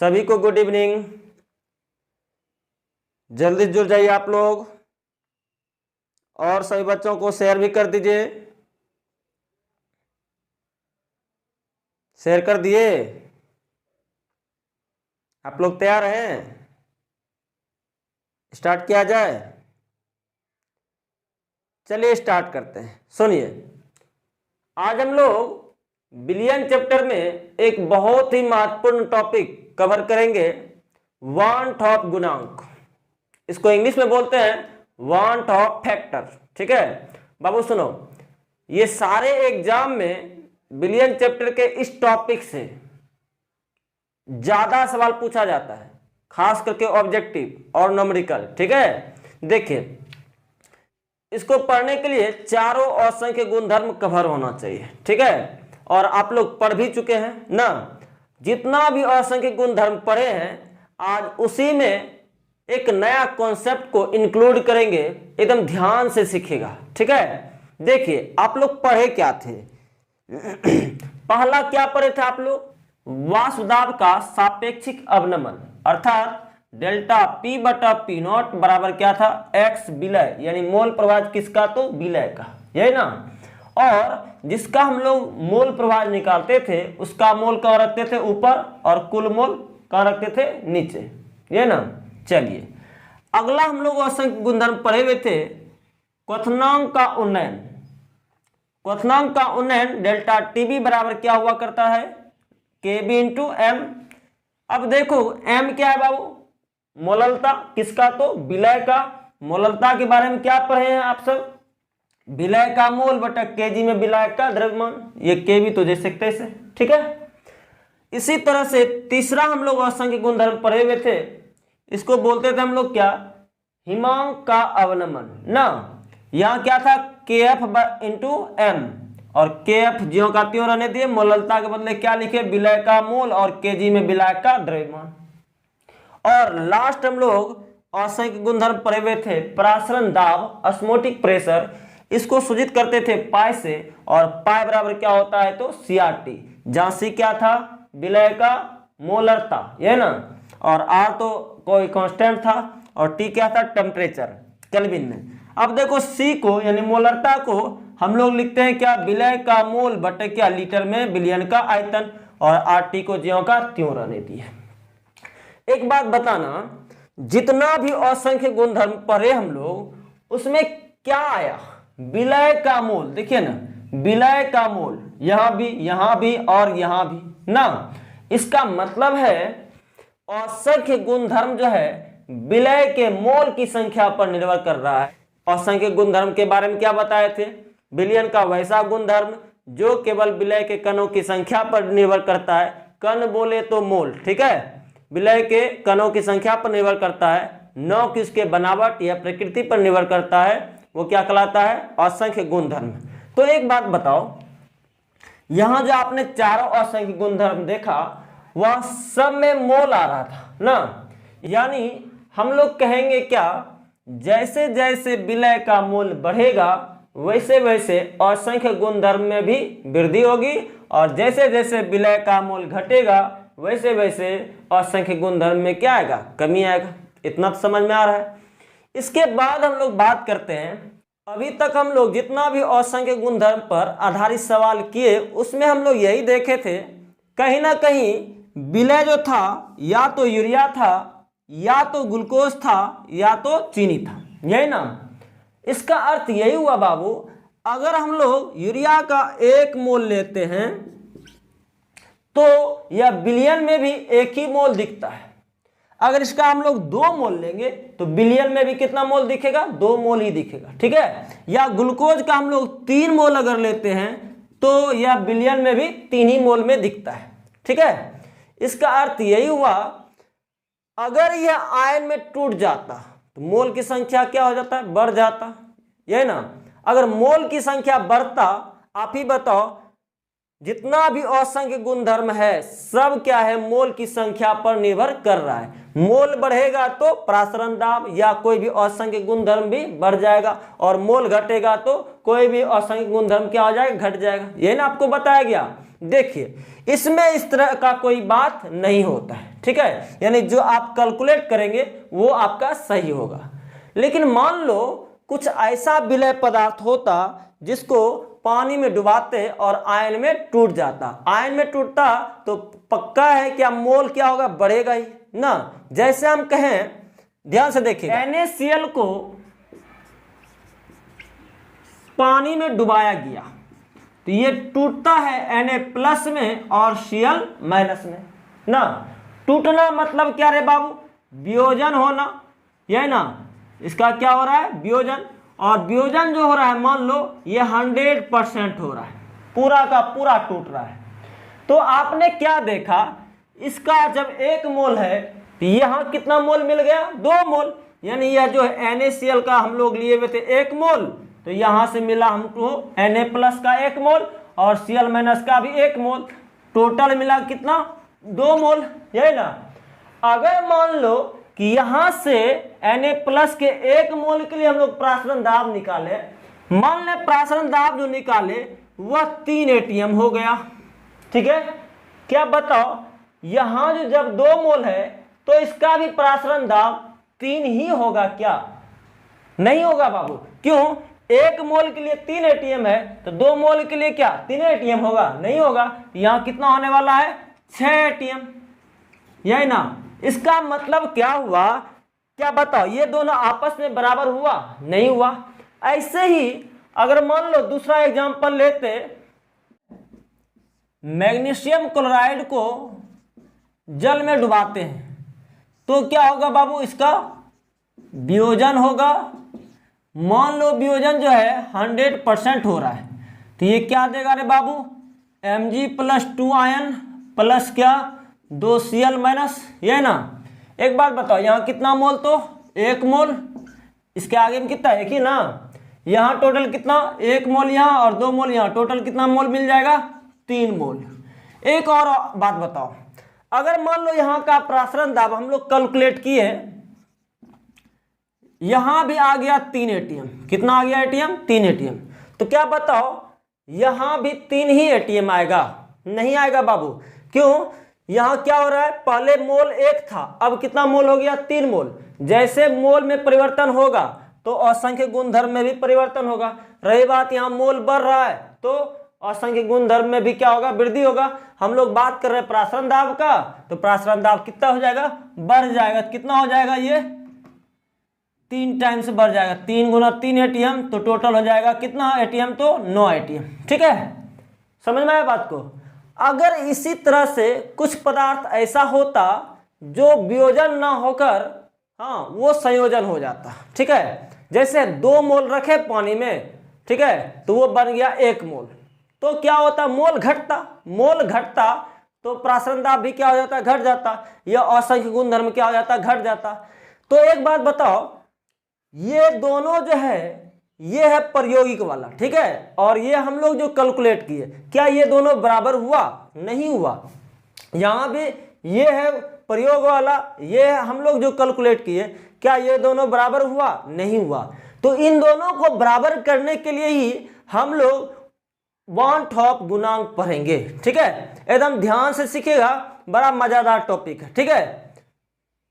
सभी को good evening. जल्दी जुड़ जाइए आप लोग और सभी बच्चों को शेयर भी कर दीजिए। शेयर कर दिए? आप लोग तैयार हैं? स्टार्ट किया जाए? चलिए स्टार्ट करते हैं। सुनिए, आज हम लोग बिलियन चैप्टर में एक बहुत ही महत्वपूर्ण टॉपिक कवर करेंगे, वांट ऑफ गुणांक। इसको इंग्लिश में बोलते हैं वांट ऑफ फैक्टर। ठीक है बाबू, सुनो, ये सारे एग्जाम में बिलियन चैप्टर के इस टॉपिक से ज्यादा सवाल पूछा जाता है, खास करके ऑब्जेक्टिव और न्यूमेरिकल। ठीक है, देखिए, इसको पढ़ने के लिए चारों असंख्य गुणधर्म कवर होना चाहिए। ठीक है, और आप लोग पढ़ भी चुके हैं ना। जितना भी असंख्य गुणधर्म पढ़े हैं, आज उसी में एक नया कॉन्सेप्ट को इंक्लूड करेंगे, एकदम ध्यान से सीखेगा। ठीक है, देखिए आप लोग पढ़े क्या थे। पहला क्या पढ़े थे आप लोग? वासुदाब का सापेक्षिक अवनमन, अर्थात डेल्टा पी बटा पी नॉट बराबर क्या था? एक्स विलय, यानी मोल प्रभाव किसका? तो विलय का, यही ना। और जिसका हम लोग मोल प्रभाव निकालते थे उसका मोल कहाँ रखते थे? ऊपर, और कुल मोल कहाँ रखते थे? नीचे, ये ना। चलिए अगला हम लोग असंख्य गुणधर्म पढ़े हुए थे, क्वथनांक का उन्नयन। क्वथनांक का उन्नयन डेल्टा टीबी बराबर क्या हुआ करता है? केबी इंटू एम। अब देखो एम क्या है बाबू? मोललता किसका? तो विलय का। मोललता के बारे में क्या पढ़े हैं आप सब? विलय का मोल बटा केजी में विलय का द्रव्यमान, ये केबी तो दे सकते हैं इसे। ठीक है, इसी तरह से तीसरा हम लोग असंख्य गुणधर्म पढ़े हुए थे, इसको बोलते थे हम लोग क्या? हिमांक का अवनमन ना। यहाँ क्या था? के एफ इंटू एम, और के एफ ज्यों का त्यों रहने दिए, मोललता के बदले क्या लिखे? विलय का मोल, और केजी में विलय का द्रव्यमान। और लास्ट हम लोग असंख्य गुणधर्म पढ़े हुए थे, प्रासरण दाब, ऑस्मोटिक प्रेशर। इसको सूचित करते थे पाई से, और पाई बराबर क्या होता है? तो सीआरटी, जहां सी क्या था? विलय का मोलरता, ये ना। और आर तो कोई कांस्टेंट था, और टी क्या था? टेम्परेचर केल्विन में। अब देखो सी को यानी मोलरता को हम लोग लिखते हैं क्या? विलय का मोल बटे क्या? लीटर में बिलियन का आयतन, और आर टी को ज्यों का त्यों रहने दिए। एक बात बताना, जितना भी असंख्य गुणधर्म पढ़े हम लोग, उसमें क्या आया? विलय का मोल। देखिए ना, विलय का मोल यहां भी और यहां भी ना। इसका मतलब है असंख्य गुणधर्म जो है विलय के मोल की संख्या पर निर्भर कर रहा है। असंख्य गुणधर्म के बारे में क्या बताए थे? विलयन का वैसा गुणधर्म जो केवल विलय के कणों की संख्या पर निर्भर करता है। कण बोले तो मोल, ठीक है, विलय के कणों की संख्या पर निर्भर करता है, न कि उसके बनावट या प्रकृति पर निर्भर करता है। वो क्या कहलाता है? असंख्य गुणधर्म। तो एक बात बताओ, यहां जो आपने चारों असंख्य गुणधर्म देखा, वह सब में मोल आ रहा था ना। यानी हम लोग कहेंगे क्या? जैसे जैसे विलय का मोल बढ़ेगा, वैसे वैसे असंख्य गुणधर्म में भी वृद्धि होगी, और जैसे जैसे विलय का मोल घटेगा, वैसे वैसे असंख्य गुणधर्म में क्या आएगा? कमी आएगा। इतना तो समझ में आ रहा है। इसके बाद हम लोग बात करते हैं, अभी तक हम लोग जितना भी असंख्य गुणधर्म पर आधारित सवाल किए, उसमें हम लोग यही देखे थे, कहीं ना कहीं विलय जो था या तो यूरिया था, या तो ग्लूकोज था, या तो चीनी था, यही ना। इसका अर्थ यही हुआ बाबू, अगर हम लोग यूरिया का 1 मोल लेते हैं तो यह बिलियन में भी 1 ही मोल दिखता है। अगर इसका हम लोग 2 मोल लेंगे तो बिलियन में भी कितना मोल दिखेगा? 2 मोल ही दिखेगा। ठीक है, या ग्लूकोज का हम लोग 3 मोल अगर लेते हैं तो यह बिलियन में भी 3 ही मोल में दिखता है। ठीक है, इसका अर्थ यही हुआ, अगर यह आयन में टूट जाता तो मोल की संख्या क्या हो जाता है? बढ़ जाता, यही ना। अगर मोल की संख्या बढ़ता, आप ही बताओ, जितना भी असंख्य गुणधर्म है सब क्या है? मोल की संख्या पर निर्भर कर रहा है। मोल बढ़ेगा तो प्रासरण दाब या कोई भी असंख्य गुणधर्म भी बढ़ जाएगा, और मोल घटेगा तो कोई भी असंख्य गुणधर्म क्या हो जाएगा? घट जाएगा। यही ना आपको बताया गया। देखिए इसमें इस तरह का कोई बात नहीं होता है, ठीक है, यानी जो आप कैलकुलेट करेंगे वो आपका सही होगा। लेकिन मान लो कुछ ऐसा विलय पदार्थ होता जिसको पानी में डुबाते और आयन में टूट जाता, आयन में टूटता तो पक्का है क्या मोल क्या होगा, बढ़ेगा ही ना। जैसे हम कहें, ध्यान से देखिए, NaCl को पानी में डुबाया गया तो ये टूटता है Na+ में और Cl- में ना। टूटना मतलब क्या रे बाबू, वियोजन होना, यह ना, इसका क्या हो रहा है, वियोजन। और वियोजन जो हो रहा है मान लो ये 100% हो रहा है, पूरा का पूरा टूट रहा है। तो आपने क्या देखा, इसका जब 1 मोल है तो यहाँ कितना मोल मिल गया, 2 मोल, यानी यह जो है NaCl का हम लोग लिए हुए थे 1 मोल, तो यहाँ से मिला हमको Na+ का 1 मोल और Cl- का भी 1 मोल, टोटल मिला कितना, 2 मोल, यही ना। अगर मान लो कि यहाँ से Na+ के 1 मोल के लिए हम लोग प्रासरण दाब निकाले, मान लें प्रासरण दाब जो निकाले वह 3 atm हो गया, ठीक है। क्या बताओ, यहाँ जो जब 2 मोल है तो इसका भी प्रासरण दाब 3 ही होगा क्या, नहीं होगा बाबू। क्यों, 1 मोल के लिए 3 atm है तो 2 मोल के लिए क्या 3 atm होगा, नहीं होगा। यहाँ कितना होने वाला है, 6 atm, यही ना। इसका मतलब क्या हुआ, क्या बताओ, ये दोनों आपस में बराबर हुआ, नहीं हुआ। ऐसे ही अगर मान लो दूसरा एग्जांपल लेते, मैग्नीशियम क्लोराइड को जल में डुबाते हैं तो क्या होगा बाबू, इसका वियोजन होगा। मान लो वियोजन जो है 100% हो रहा है तो ये क्या देगा रे बाबू, Mg+2 आयन प्लस क्या 2 Cl-, ये ना। एक बात बताओ, यहाँ कितना मोल, तो 1 मोल, इसके आगे में कितना, 1 ही ना। यहाँ टोटल कितना, 1 मोल यहाँ और 2 मोल यहाँ, टोटल कितना मोल मिल जाएगा, 3 मोल। एक और बात बताओ, अगर मान लो यहाँ का प्रासरण दाब हम लोग कैलकुलेट किए, यहाँ भी आ गया 3 atm, कितना आ गया atm, 3 atm, तो क्या बताओ यहाँ भी 3 ही atm आएगा, नहीं आएगा बाबू। क्यों, यहाँ क्या हो रहा है, पहले मोल 1 था, अब कितना मोल हो गया, 3 मोल। जैसे मोल में परिवर्तन होगा तो असंख्य गुणधर्म में भी परिवर्तन होगा। रही बात यहाँ मोल बढ़ रहा है तो असंख्य गुणधर्म में भी क्या होगा, वृद्धि होगा। हम लोग बात कर रहे हैं प्रासरण दाब का, तो प्रासरण दाब कितना हो जाएगा, बढ़ जाएगा। कितना हो जाएगा, ये 3 टाइम्स बढ़ जाएगा, 3 × 3 atm, तो टोटल हो जाएगा कितना atm, तो 9 atm, ठीक है। समझ में आया बात को। अगर इसी तरह से कुछ पदार्थ ऐसा होता जो वियोजन ना होकर हाँ वो संयोजन हो जाता, ठीक है। जैसे 2 मोल रखे पानी में, ठीक है, तो वो बन गया 1 मोल, तो क्या होता, मोल घटता तो प्रासरण दाब भी क्या हो जाता, घट जाता, या असंख्य गुणधर्म क्या हो जाता, घट जाता। तो एक बात बताओ, ये दोनों जो है ये है प्रायोगिक वाला, ठीक है, और ये हम लोग जो कैलकुलेट किए, क्या ये दोनों बराबर हुआ, नहीं हुआ। यहाँ भी ये है प्रयोग वाला, ये है हम लोग जो कैलकुलेट किए, क्या ये दोनों बराबर हुआ, नहीं हुआ। तो इन दोनों को बराबर करने के लिए ही हम लोग वन टॉप गुणांक पढ़ेंगे, ठीक है। एकदम ध्यान से सीखेगा, बड़ा मजेदार टॉपिक है, ठीक है।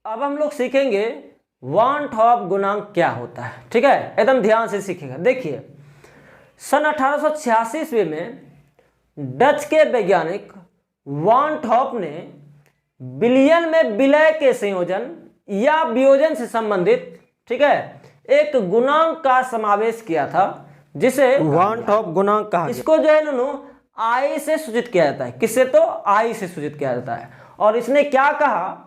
अब हम लोग सीखेंगे वन टॉप गुणांक क्या होता है, ठीक है, एकदम ध्यान से सीखेगा। देखिए सन 1886 ईस्वी में डच के वैज्ञानिक वन टॉप ने विलयन में विलय के संयोजन या वियोजन से संबंधित, ठीक है, एक गुणांक का समावेश किया था जिसे वन टॉप गुणांक कहा। इसको जो है ना आई से सूचित किया जाता है, किससे, तो आई से सूचित किया जाता है। और इसने क्या कहा,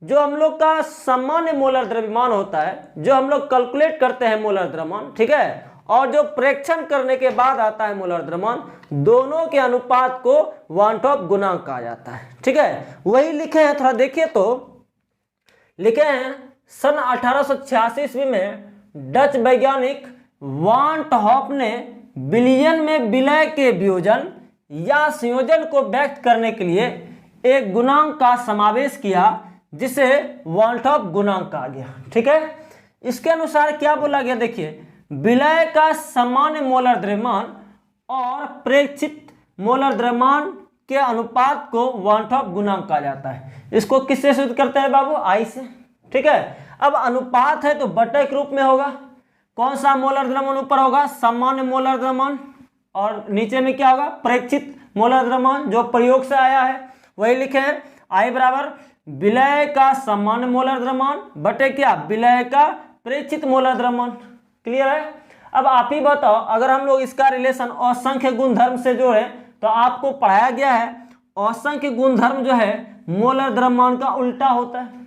जो हम लोग का सामान्य मोलर द्रव्यमान होता है, जो हम लोग कैलकुलेट करते हैं मोलर द्रव्यमान, ठीक है, और जो प्रेक्षण करने के बाद आता है मोलर द्रव्यमान, दोनों के अनुपात को वन टॉप गुणांक कहा जाता है, ठीक है। वही लिखे हैं, थोड़ा देखिए तो लिखे हैं, सन 1886 ईस्वी में डच वैज्ञानिक वन टॉप ने विलयन में विलय के वियोजन या संयोजन को व्यक्त करने के लिए एक गुणांक का समावेश किया जिसे वन टॉप गुणांक कहा गया, ठीक है। इसके अनुसार क्या बोला गया, देखिए, विलय का सामान्य मोलर द्रव्यमान और प्रेक्षित मोलर द्रव्यमान के अनुपात को 1/2 गुणांक कहा जाता है। इसको किससे सिद्ध करते हैं बाबू? आई से। ठीक है, अब अनुपात है तो बटे के रूप में होगा। कौन सा मोलर द्रव्यमान ऊपर होगा? सामान्य मोलर द्रव्यमान, और नीचे में क्या होगा? प्रेक्षित मोलर द्रव्यमान, जो प्रयोग से आया है वही लिखे हैं। आई बराबर विलय का सामान्य मोलर द्रव्यमान बटे क्या? विलय का प्रेक्षित मोलर द्रव्यमान। क्लियर है? अब आप ही बताओ, अगर हम लोग इसका रिलेशन असंख्य गुणधर्म से जोड़े तो आपको पढ़ाया गया है असंख्य गुणधर्म जो है मोलर द्रव्यमान का उल्टा होता है।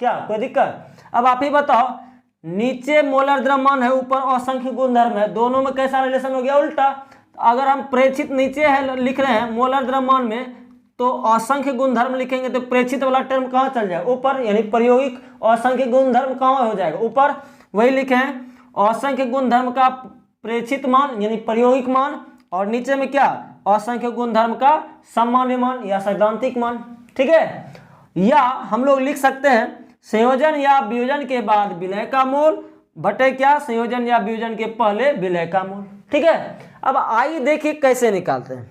क्या कोई दिक्कत? अब आप ही बताओ, नीचे मोलर द्रव्यमान है, ऊपर असंख्य गुणधर्म है, दोनों में कैसा रिलेशन हो गया? उल्टा। अगर हम प्रेक्षित नीचे है लिख रहे हैं मोलर द्रव्यमान में, तो असंख्य गुणधर्म लिखेंगे तो प्रेक्षित वाला टर्म कहाँ चल जाएगा? ऊपर, यानी प्रायोगिक असंख्य गुणधर्म कहाँ हो जाएगा? ऊपर। वही लिखे हैं असंख्य गुणधर्म का प्रेक्षित मान यानी प्रायोगिक मान, और नीचे में क्या? असंख्य गुणधर्म का सामान्य मान या सैद्धांतिक मान। ठीक है, या हम लोग लिख सकते हैं संयोजन या वियोजन के बाद विलय का मोल बटे क्या? संयोजन या वियोजन के पहले विलय का मोल। ठीक है, अब आइए देखिए कैसे निकालते हैं।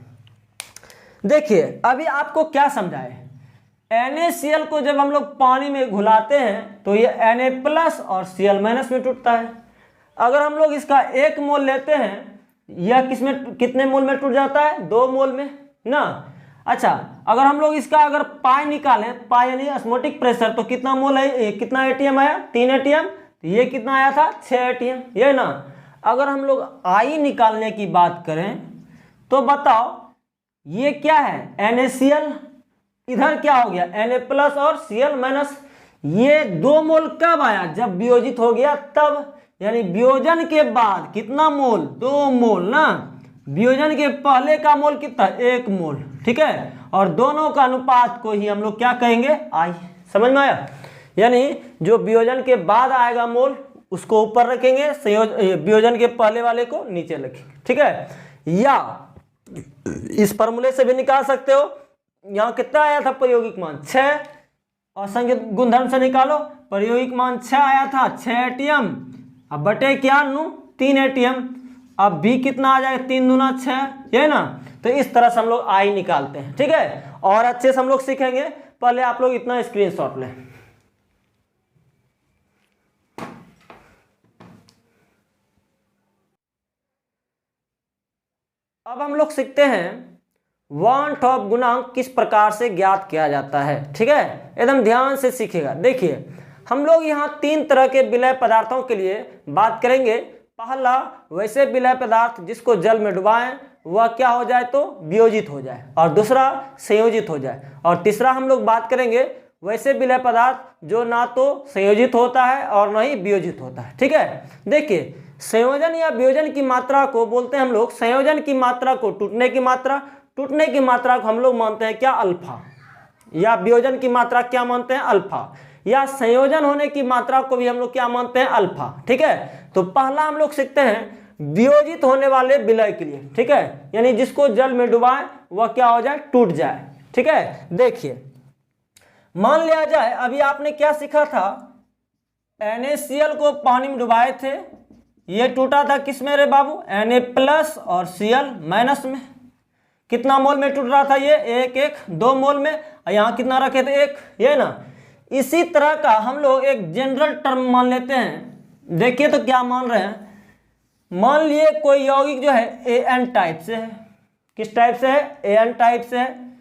देखिए अभी आपको क्या समझाए, NaCl को जब हम लोग पानी में घुलाते हैं तो ये Na+ और Cl- में टूटता है। अगर हम लोग इसका 1 मोल लेते हैं, यह किसमें कितने मोल में टूट जाता है? 2 मोल में ना। अच्छा, अगर हम लोग इसका अगर पाई निकालें, पाई यानी ऑस्मोटिक प्रेशर, तो कितना मोल है? कितना ATM आया? 3 ATM। ये कितना आया था? 6 ATM, ये ना। अगर हम लोग आई निकालने की बात करें तो बताओ ये क्या है? NaCl। इधर क्या हो गया? Na+ और Cl-। ये 2 मोल कब आया? जब वियोजित हो गया तब, यानी वियोजन के बाद कितना मोल? 2 मोल ना। वियोजन के पहले का मोल कितना? 1 मोल। ठीक है, और दोनों का अनुपात को ही हम लोग क्या कहेंगे? आई। समझ में आया? यानी जो वियोजन के बाद आएगा मोल उसको ऊपर रखेंगे, वियोजन के पहले वाले को नीचे रखेंगे। ठीक है, या इस फॉर्मूले से भी निकाल सकते हो। यहाँ कितना आया था प्रायोगिक मान? 6। असंख्य गुणधर्म से निकालो, प्रायोगिक मान 6 आया था, 6 ATM। अब बटे क्या? 3 ATM। अब भी कितना आ जाएगा? 3 दूना 6, ये ना। तो इस तरह से हम लोग आई निकालते हैं। ठीक है, और अच्छे से हम लोग सीखेंगे। पहले आप लोग इतना स्क्रीनशॉट लें। अब हम लोग सीखते हैं 1/2 गुणांक किस प्रकार से ज्ञात किया जाता है। ठीक है, एकदम ध्यान से सीखिएगा। देखिए हम लोग यहाँ 3 तरह के विलय पदार्थों के लिए बात करेंगे। पहला, वैसे विलय पदार्थ जिसको जल में डुबाएं वह क्या हो जाए? तो वियोजित हो जाए, और दूसरा संयोजित हो जाए, और तीसरा हम लोग बात करेंगे वैसे विलय पदार्थ जो ना तो संयोजित होता है और ना ही वियोजित होता है। ठीक है, देखिए संयोजन या वियोजन की मात्रा को बोलते हैं हम लोग, संयोजन की मात्रा को टूटने की मात्रा, टूटने की मात्रा को हम लोग मानते हैं क्या? अल्फा। या वियोजन की मात्रा क्या मानते हैं? अल्फा। या संयोजन होने की मात्रा को भी हम लोग क्या मानते हैं? अल्फा। ठीक है, तो पहला हम लोग सीखते हैं वियोजित होने वाले विलय के लिए। ठीक है, यानी जिसको जल में डुबाएं वह क्या हो जाए? टूट जाए। ठीक है, देखिए मान लिया जाए अभी आपने क्या सीखा था? NaCl को पानी में डुबाए थे, ये टूटा था किस में रे बाबू? Na+ और Cl- में। कितना मोल में टूट रहा था ये? 1 2 मोल में। यहाँ कितना रखे थे? 1, ये ना। इसी तरह का हम लोग एक जनरल टर्म मान लेते हैं। देखिए तो क्या मान रहे हैं? मान लिए कोई यौगिक जो है An टाइप से है। किस टाइप से है? An टाइप से है।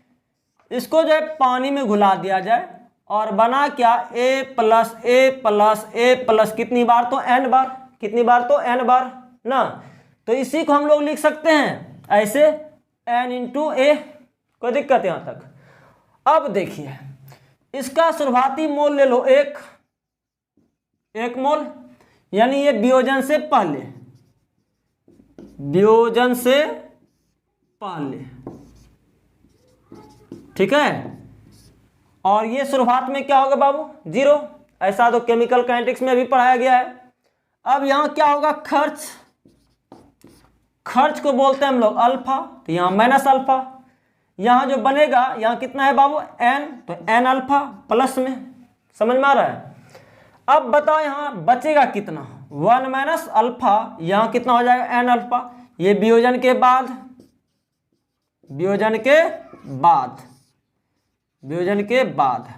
इसको जो है पानी में घुला दिया जाए और बना क्या? A+, कितनी बार? तो n बार। कितनी बार? तो n बार ना। तो इसी को हम लोग लिख सकते हैं ऐसे n × A। कोई दिक्कत यहां तक? अब देखिए इसका शुरुआती मोल ले लो 1 मोल, यानी ये वियोजन से पहले, वियोजन से पहले। ठीक है, और ये शुरुआत में क्या होगा बाबू? 0। ऐसा तो केमिकल काइनेटिक्स में भी पढ़ाया गया है। अब यहां क्या होगा? खर्च। खर्च को बोलते हैं हम लोग अल्फा, तो यहां -अल्फा। यहां जो बनेगा यहां कितना है बाबू? n, तो n α+ में। समझ में आ रहा है? अब बताओ यहां बचेगा कितना? 1 - अल्फा। यहां कितना हो जाएगा? n α। ये वियोजन के बाद, वियोजन के बाद, वियोजन के बाद,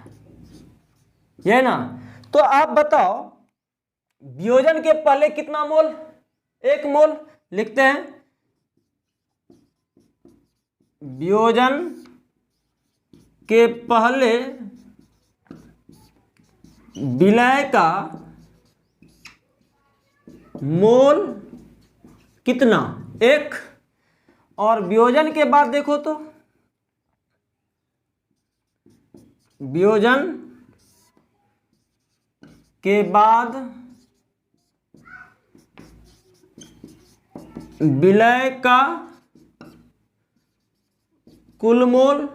ये ना। तो आप बताओ वियोजन के पहले कितना मोल? 1 मोल। लिखते हैं वियोजन के पहले विलय का मोल कितना? 1। और वियोजन के बाद देखो तो वियोजन के बाद विलय का कुल मोल,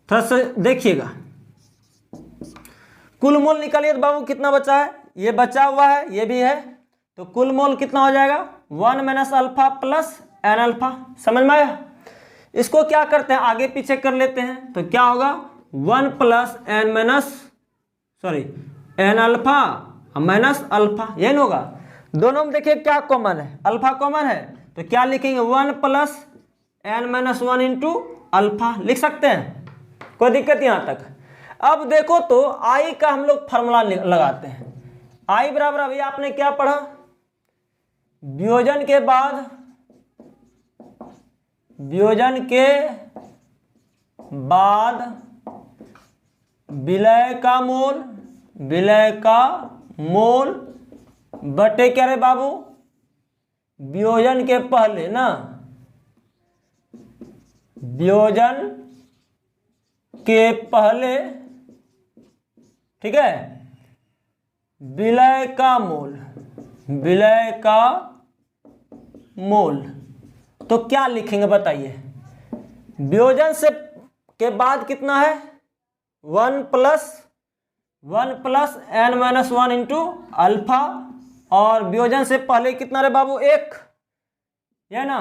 थोड़ा सा देखिएगा, कुल मोल निकालिए तो बाबू कितना बचा है? ये बचा हुआ है, ये भी है, तो कुल मोल कितना हो जाएगा? 1 minus alpha plus n alpha. समझ में आया? इसको क्या करते हैं, आगे पीछे कर लेते हैं, तो क्या होगा? 1 plus n minus n alpha minus alpha, यही ना होगा। दोनों में देखिए क्या कॉमन है? अल्फा कॉमन है, तो क्या लिखेंगे? 1 plus n minus 1 into alpha लिख सकते हैं, कोई दिक्कत यहाँ तक। अब देखो तो आई का हम लोग फॉर्मूला लगाते हैं। आई बराबर अभी आपने क्या पढ़ा? वियोजन के बाद विलय का मोल बटे क्या रे बाबू? वियोजन के पहले ना, वियोजन के पहले, ठीक है, विलय का मोल। तो क्या लिखेंगे बताइए? वियोजन से के बाद कितना है? 1 plus n minus 1 into alpha, और वियोजन से पहले कितना रे बाबू? 1, है ना।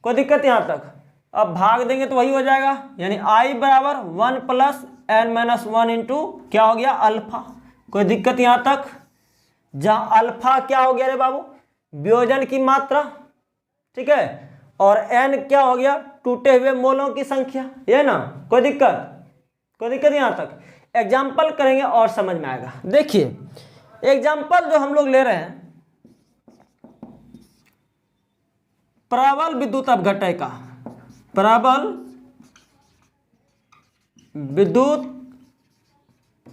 कोई दिक्कत यहाँ तक? अब भाग देंगे तो वही हो जाएगा, यानी आई बराबर 1 प्लस एन माइनस 1 इंटू क्या हो गया? अल्फा। कोई दिक्कत यहाँ तक? जहाँ अल्फा क्या हो गया रे बाबू? वियोजन की मात्रा, ठीक है, और एन क्या हो गया? टूटे हुए मोलों की संख्या, ये ना। कोई दिक्कत यहाँ तक? एग्जाम्पल करेंगे और समझ में आएगा। देखिए एग्जाम्पल जो हम लोग ले रहे हैं, प्रबल विद्युत अपघटय का, प्रबल विद्युत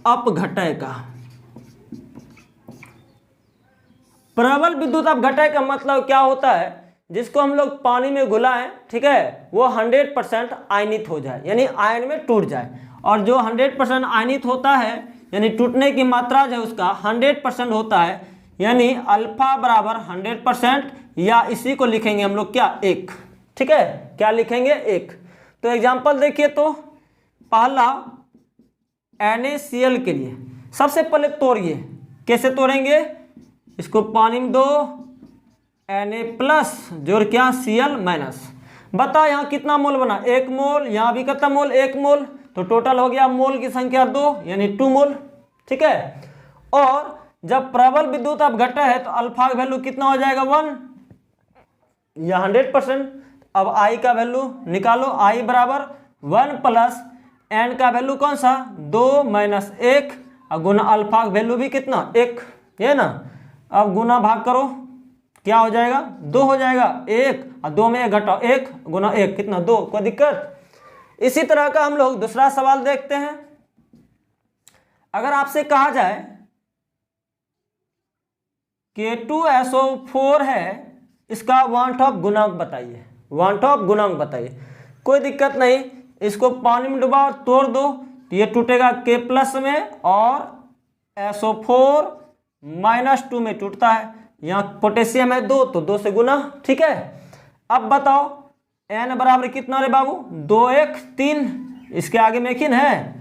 अपघटय का। प्रबल विद्युत अपघटय का मतलब क्या होता है? जिसको हम लोग पानी में घुलाएं, ठीक है, वो 100% आयनित हो जाए, यानी आयन में टूट जाए। और जो 100% आयनित होता है, यानी टूटने की मात्रा जो उसका 100% होता है, यानी अल्फा बराबर 100%, या इसी को लिखेंगे हम लोग क्या? 1। ठीक है, क्या लिखेंगे? 1। तो एग्जाम्पल देखिए तो पहला NaCl के लिए सबसे पहले तोड़िए। कैसे तोड़ेंगे? इसको पानी में दो, Na प्लस जोड़ क्या? Cl minus. बताओ यहाँ कितना मोल बना? 1 मोल। यहाँ भी कितना मोल? 1 मोल। तो टोटल हो गया मोल की संख्या 2, यानी 2 मोल। ठीक है, और जब प्रबल विद्युत अपघटय है तो अल्फा का वैल्यू कितना हो जाएगा? 1 या 100%। अब आई का वैल्यू निकालो। आई बराबर 1 प्लस एन का वैल्यू कौन सा? 2 माइनस 1, और गुना अल्फा का वैल्यू भी कितना? 1, ये ना। अब गुना भाग करो, क्या हो जाएगा? 2 हो जाएगा। 1 और 2 में 1 घटाओ, 1 गुना 1 कितना? 2। कोई दिक्कत? इसी तरह का हम लोग दूसरा सवाल देखते हैं। अगर आपसे कहा जाए K2SO4 है, इसका वांट ऑफ गुणांक बताइए। वांट ऑफ गुणांक बताइए। कोई दिक्कत नहीं, इसको पानी में डुबाओ, तोड़ दो, तो ये टूटेगा K प्लस में, और SO4 -2 में टूटता है। यहाँ पोटेशियम है 2, तो 2 से गुना। ठीक है, अब बताओ n बराबर कितना रे बाबू? 2 1 3, इसके आगे में किन है?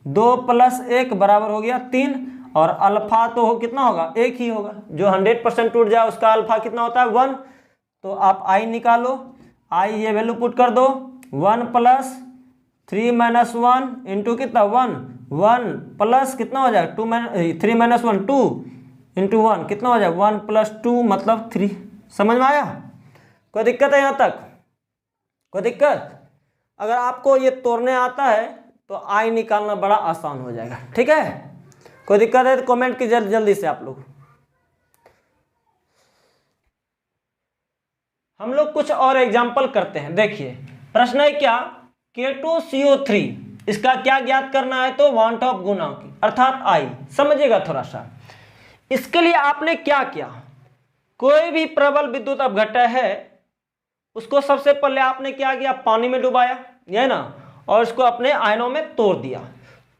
2 प्लस 1 बराबर हो गया 3, और अल्फा तो कितना होगा? 1 ही होगा। जो 100% टूट जाए उसका अल्फा कितना होता है? 1। तो आप आई निकालो। आई ये वैल्यू पुट कर दो। 1 प्लस 3 माइनस 1 इंटू कितना? 1 प्लस कितना हो जाएगा? 3 माइनस 1 2 इंटू 1 कितना हो जाएगा? 1 प्लस 2 मतलब 3। समझ में आया? कोई दिक्कत है यहाँ तक? कोई दिक्कत? अगर आपको ये तोड़ने आता है तो आई निकालना बड़ा आसान हो जाएगा। ठीक है, कोई दिक्कत है तो कमेंट कीजिए जल्दी से आप लोग। हम लोग कुछ और एग्जाम्पल करते हैं। देखिए प्रश्न है क्या, K2CO3 इसका क्या ज्ञात करना है, तो वांट ऑफ गुणांक अर्थात आई। समझिएगा थोड़ा सा, इसके लिए आपने क्या किया, कोई भी प्रबल विद्युत अपघटय है उसको सबसे पहले आपने क्या किया, पानी में डुबाया, है ना, और उसको अपने आयनों में तोड़ दिया।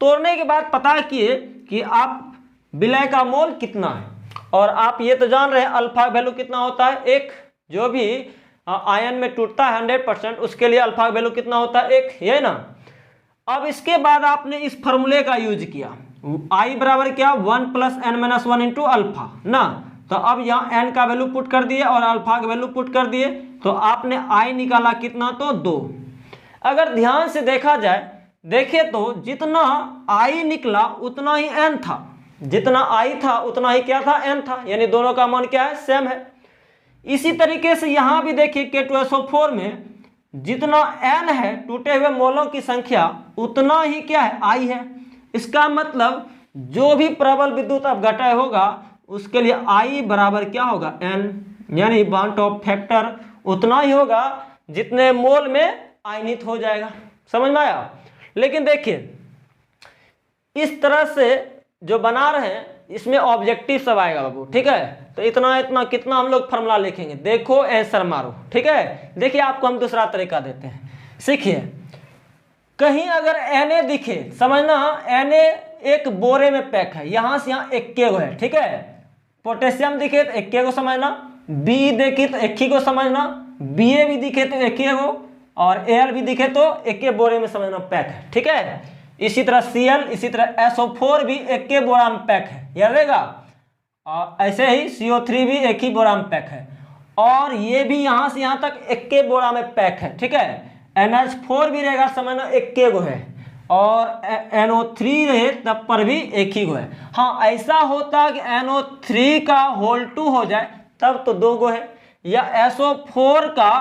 तोड़ने के बाद पता किए कि आप विलय का मोल कितना है, और आप ये तो जान रहे हैं अल्फा वैल्यू कितना होता है, एक जो भी आयन में टूटता है 100% उसके लिए अल्फा वैल्यू कितना होता है, एक, ये ना। अब इसके बाद आपने इस फॉर्मूले का यूज किया, आई बराबर क्या, 1 + n - 1 इंटू अल्फा ना। तो अब यहाँ n का वैल्यू पुट कर दिए और अल्फा का वैल्यू पुट कर दिए, तो आपने आई निकाला कितना, तो 2। अगर ध्यान से देखा जाए, देखिए तो जितना आई निकला उतना ही n था, जितना आई था उतना ही क्या था, n था, यानी दोनों का मान क्या है, सेम है। इसी तरीके से यहाँ भी देखिए K2SO4 में जितना n है टूटे हुए मोलों की संख्या उतना ही क्या है, आई है। इसका मतलब जो भी प्रबल विद्युत अपघटय होगा उसके लिए आई बराबर क्या होगा, n, यानी वांट ऑफ फैक्टर उतना ही होगा जितने मोल में आयनित हो जाएगा। समझ में आया। लेकिन देखिए इस तरह से जो बना रहे हैं इसमें ऑब्जेक्टिव सब आएगा बाबू। ठीक है, तो इतना इतना कितना हम लोग फॉर्मूला लिखेंगे, देखो आंसर मारो। ठीक है, देखिए आपको हम दूसरा तरीका देते हैं, सीखिए। कहीं अगर Na दिखे, समझना Na एक बोरे में पैक है, यहां से यहां 21 गो है। ठीक है, पोटेशियम दिखे तो 21 गो समझना, बी देखे तो 21 गो समझना, Ba भी दिखे तो 21 गो, और Al भी दिखे तो 21 बोरे में समझना पैक है। ठीक है, इसी तरह Cl, इसी तरह SO4 भी 21 बोरा में पैक है, याद रहेगा। और ऐसे ही CO3 भी एक ही बोरा में पैक है, और ये भी यहां से यहां तक 21 बोरा में पैक है। ठीक है, NH4 भी रहेगा, समझना 21 गो है, और NO3 रहे तब पर भी एक ही गो है। हाँ, ऐसा होता कि NO3 का होल 2 हो जाए तब तो 2 गो है, या SO4 का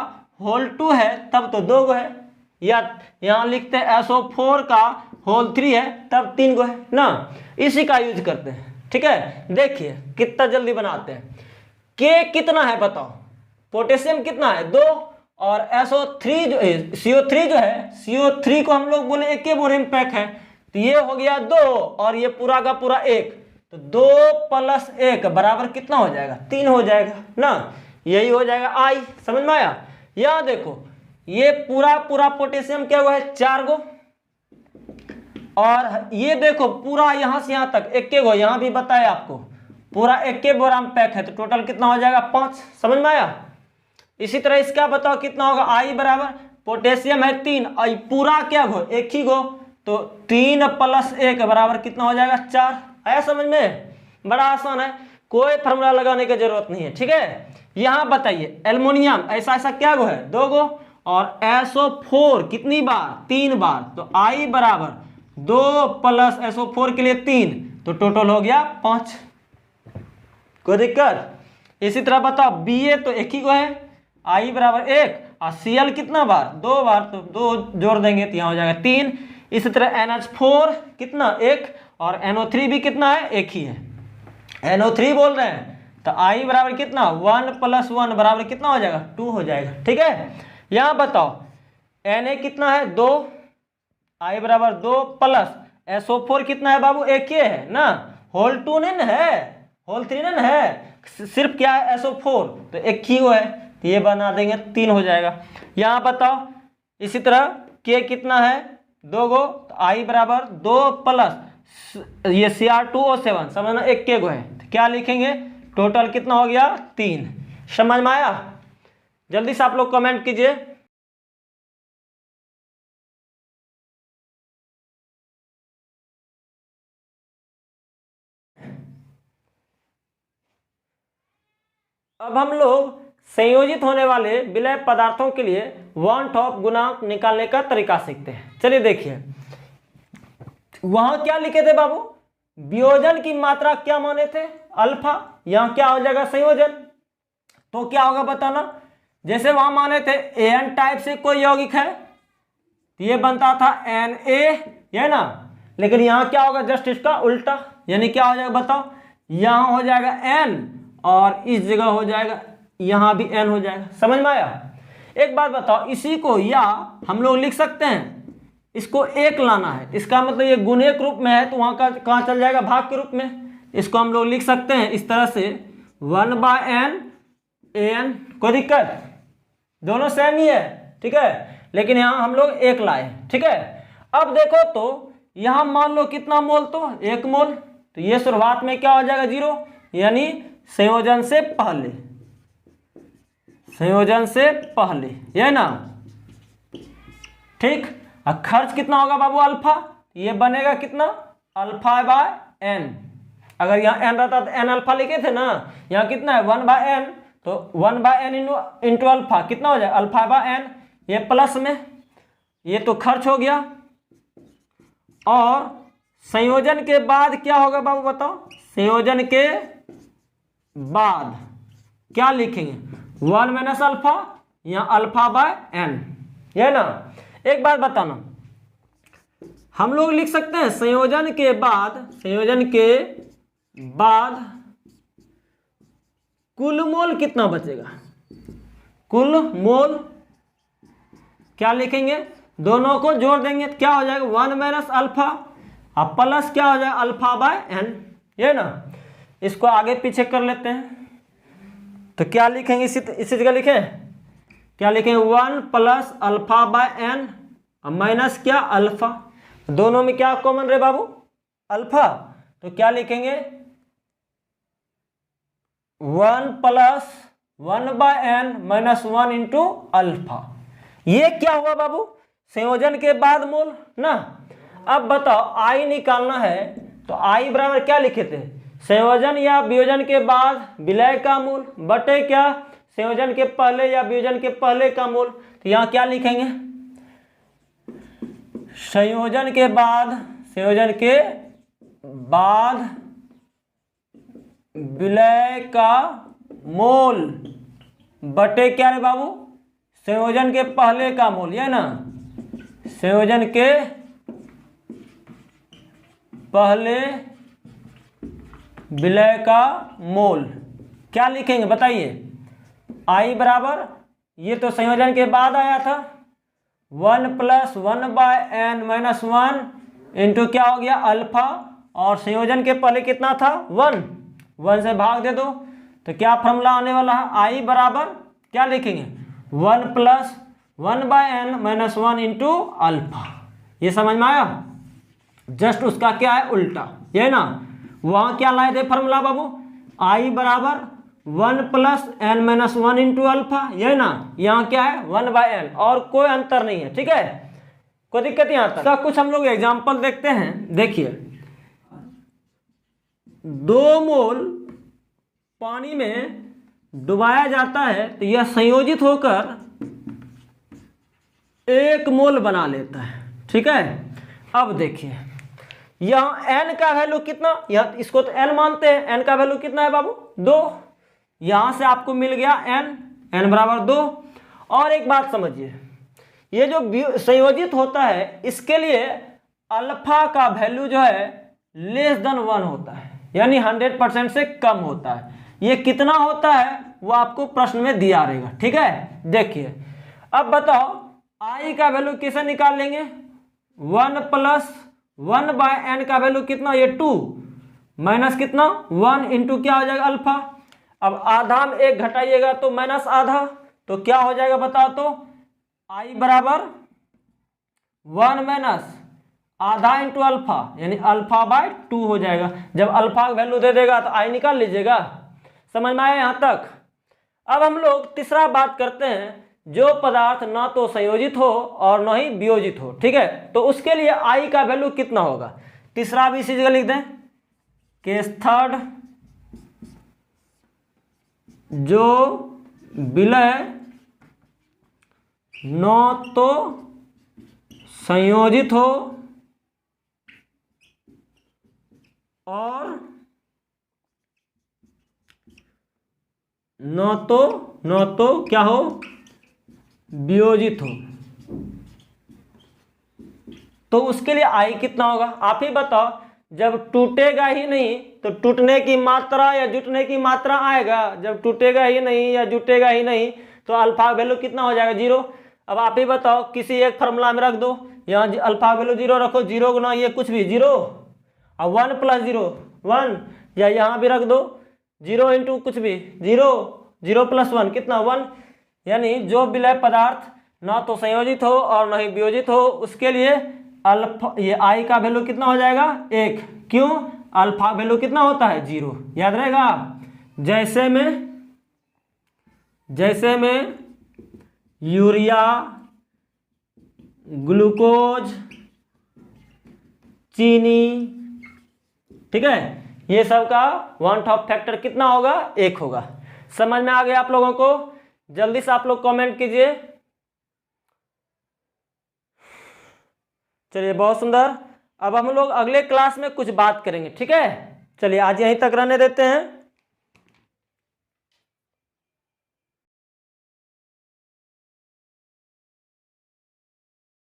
होल 2 है तब तो 2 गो है, या यहाँ लिखते हैं SO4 का होल 3 है तब 3 गो है ना। इसी का यूज करते हैं। ठीक है, देखिए कितना जल्दी बनाते हैं। K कितना है बताओ, पोटेशियम कितना है, 2, और SO3 जो CO3 जो है, CO3 को हम लोग बोले 21 बोरे में पैक है, तो ये हो गया 2 और ये पूरा का पूरा 1, तो 2 + 1 बराबर कितना हो जाएगा, 3 हो जाएगा ना। यही हो जाएगा आई। समझ में आया। यहाँ देखो ये पूरा पूरा पोटेशियम क्या हुआ है, 4 गो, और ये देखो पूरा यहां से यहां तक 21 गो, यहां भी बताया आपको पूरा 21 बोरा में पैक है, तो टोटल कितना हो जाएगा, 5। समझ में आया। इसी तरह इसका बताओ कितना होगा, आई बराबर पोटेशियम है 3 और पूरा क्या गो, एक ही गो, तो 3 + 1 बराबर कितना हो जाएगा, 4। आया समझ में, बड़ा आसान है, कोई फॉर्मूला लगाने की जरूरत नहीं है। ठीक है, यहाँ बताइए एल्युमिनियम ऐसा ऐसा क्या गो है, 2 गो, और SO4 कितनी बार, 3 बार, तो आई बराबर 2 + SO4 के लिए 3, तो टोटल हो गया 5। कोई दिक्कत। इसी तरह बताओ Ba तो एक ही को है, आई बराबर 1, और Cl कितना बार, 2 बार, तो 2 जोड़ देंगे तो यहाँ हो जाएगा 3। इसी तरह NH4 कितना, 1, और NO3 भी कितना है, एक ही है, NO3 बोल रहे हैं, तो आई बराबर कितना, 1 + 1 बराबर कितना हो जाएगा, 2 हो जाएगा। ठीक है, यहाँ बताओ Na कितना है, 2, आई बराबर 2 प्लस SO4 कितना है बाबू, एक ही है ना, होल 2 नहीं है, होल 3 नहीं है, सिर्फ क्या है SO4, तो एक ही वो है, तो ये बना देंगे 3 हो जाएगा। यहाँ बताओ इसी तरह K कितना है, 2 गो, तो आई बराबर 2 प्लस ये Cr2O7 समझना 21 गो है, तो क्या लिखेंगे, टोटल कितना हो गया, 3। समझ में आया। जल्दी से आप लोग कमेंट कीजिए। अब हम लोग संयोजित होने वाले विलय पदार्थों के लिए वांट ऑफ गुणांक निकालने का तरीका सीखते हैं। चलिए देखिए, वहां क्या लिखे थे बाबू, वियोजन की मात्रा क्या माने थे, अल्फा, यहां क्या हो जाएगा, संयोजन, तो क्या होगा बताना। जैसे वहां माने थे An टाइप से कोई यौगिक है, तो ये बनता था Na, ये ना, लेकिन यहाँ क्या होगा, जस्ट इसका उल्टा, यानी क्या हो जाएगा बताओ, यहाँ हो जाएगा N और इस जगह हो जाएगा, यहाँ भी N हो जाएगा। समझ में आया? एक बात बताओ, इसी को या हम लोग लिख सकते हैं, इसको एक लाना है, इसका मतलब ये गुणक रूप में है तो वहाँ का कहाँ चल जाएगा, भाग के रूप में। इसको हम लोग लिख सकते हैं इस तरह से 1/n an, कोई दिक्कत, दोनों सेम ही है, ठीक है, लेकिन यहाँ हम लोग एक लाए, ठीक है। अब देखो तो यहाँ मान लो कितना मोल, तो 1 मोल, तो ये शुरुआत में क्या हो जाएगा 0, यानी संयोजन से पहले, संयोजन से पहले, ये ना, ठीक। अब खर्च कितना होगा बाबू, अल्फा, ये बनेगा कितना, अल्फा/n, अगर यहाँ n रहता तो n अल्फा लिखे थे ना, यहाँ कितना है 1/n, तो 1/n इंटू अल्फा कितना हो जाए, अल्फा/n, ये प्लस में, ये तो खर्च हो गया। और संयोजन के बाद क्या होगा बाबू बताओ, संयोजन के बाद क्या लिखेंगे, 1 माइनस अल्फा, यहाँ अल्फा/n, ये ना। एक बात बताना, हम लोग लिख सकते हैं संयोजन के बाद, संयोजन के बाद कुल मोल कितना बचेगा, कुल मोल क्या लिखेंगे, दोनों को जोड़ देंगे, क्या हो जाएगा 1 माइनस अल्फा, अब प्लस क्या हो जाएगा अल्फा/n, ये ना। इसको आगे पीछे कर लेते हैं, तो क्या लिखेंगे, इसी जगह लिखें, क्या लिखेंगे 1 प्लस अल्फा/n माइनस क्या अल्फा, दोनों में क्या कॉमन रहे बाबू, अल्फा, तो क्या लिखेंगे 1 plus 1/n minus 1 into alpha. ये क्या हुआ बाबू, संयोजन के बाद मोल ना। अब बताओ आई निकालना है, तो आई बराबर क्या लिखे थे, संयोजन या वियोजन के बाद विलय का मूल बटे क्या, संयोजन के पहले या वियोजन के पहले का मूल। तो यहाँ क्या लिखेंगे, संयोजन के बाद, संयोजन के बाद विलय का मोल बटे क्या रे बाबू, संयोजन के पहले का मोल, ये ना, संयोजन के पहले विलय का मोल। क्या लिखेंगे बताइए, आई बराबर, ये तो संयोजन के बाद आया था, 1 प्लस 1/n माइनस 1 इंटू क्या हो गया अल्फा, और संयोजन के पहले कितना था 1 से भाग दे दो, तो क्या फॉर्मूला आने वाला है, आई बराबर क्या लिखेंगे 1 plus 1/n minus 1 into alpha. ये समझ में आया, जस्ट उसका क्या है उल्टा, ये ना। वहाँ क्या लाए थे फॉर्मूला बाबू, आई बराबर 1 plus n minus 1 into alpha, ये ना, यहाँ क्या है 1/n, और कोई अंतर नहीं है, ठीक है, कोई दिक्कत यहाँ तक। इसका कुछ हम लोग एग्जाम्पल देखते हैं। देखिए 2 मोल पानी में डुबाया जाता है तो यह संयोजित होकर 1 मोल बना लेता है, ठीक है। अब देखिए यहाँ n का वैल्यू कितना, यहाँ इसको तो n मानते हैं, n का वैल्यू कितना है बाबू 2, यहाँ से आपको मिल गया n बराबर 2। और एक बात समझिए, ये जो संयोजित होता है इसके लिए अल्फा का वैल्यू जो है लेस देन 1 होता है, यानी 100% से कम होता है। ये कितना होता है वो आपको प्रश्न में दिया रहेगा, ठीक है। देखिए अब बताओ आई का वैल्यू कैसे निकाल लेंगे, 1 प्लस 1/n का वैल्यू कितना, ये 2 माइनस कितना 1 इंटू क्या हो जाएगा अल्फा। अब आधा में 1 घटाइएगा तो माइनस आधा, तो क्या हो जाएगा बताओ, तो आई बराबर 1 माइनस आधा इंटू अल्फा, यानी अल्फा/2 हो जाएगा। जब अल्फा का वैल्यू दे देगा तो आई निकाल लीजिएगा। समझ में आया यहाँ तक। अब हम लोग तीसरा बात करते हैं, जो पदार्थ ना तो संयोजित हो और न ही वियोजित हो, ठीक है, तो उसके लिए आई का वैल्यू कितना होगा। तीसरा भी इसी जगह लिख दें, केस थर्ड, जो विलय न तो संयोजित हो और न तो क्या हो, वियोजित हो। तो उसके लिए आई कितना होगा आप ही बताओ। जब टूटेगा ही नहीं तो टूटने की मात्रा या जुटने की मात्रा आएगा, जब टूटेगा ही नहीं या जुटेगा ही नहीं तो अल्फा वैल्यू कितना हो जाएगा 0। अब आप ही बताओ, किसी एक फार्मूला में रख दो, यहाँ अल्फा वैल्यू 0 रखो, 0 गुना ये कुछ भी 0 और 1 + 0 1, या यहाँ भी रख दो 0 इंटू कुछ भी 0, 0 + 1 कितना 1। यानी जो विलय पदार्थ ना तो संयोजित हो और न ही वियोजित हो उसके लिए अल्फा, ये आई का वैल्यू कितना हो जाएगा 1। क्यों? अल्फा वैल्यू कितना होता है 0, याद रहेगा। जैसे में यूरिया, ग्लूकोज, चीनी, ठीक है, ये सब का 1/2 फैक्टर कितना होगा 1 होगा। समझ में आ गया आप लोगों को? जल्दी से आप लोग कमेंट कीजिए। चलिए बहुत सुंदर। अब हम लोग अगले क्लास में कुछ बात करेंगे, ठीक है। चलिए आज यहीं तक रहने देते हैं।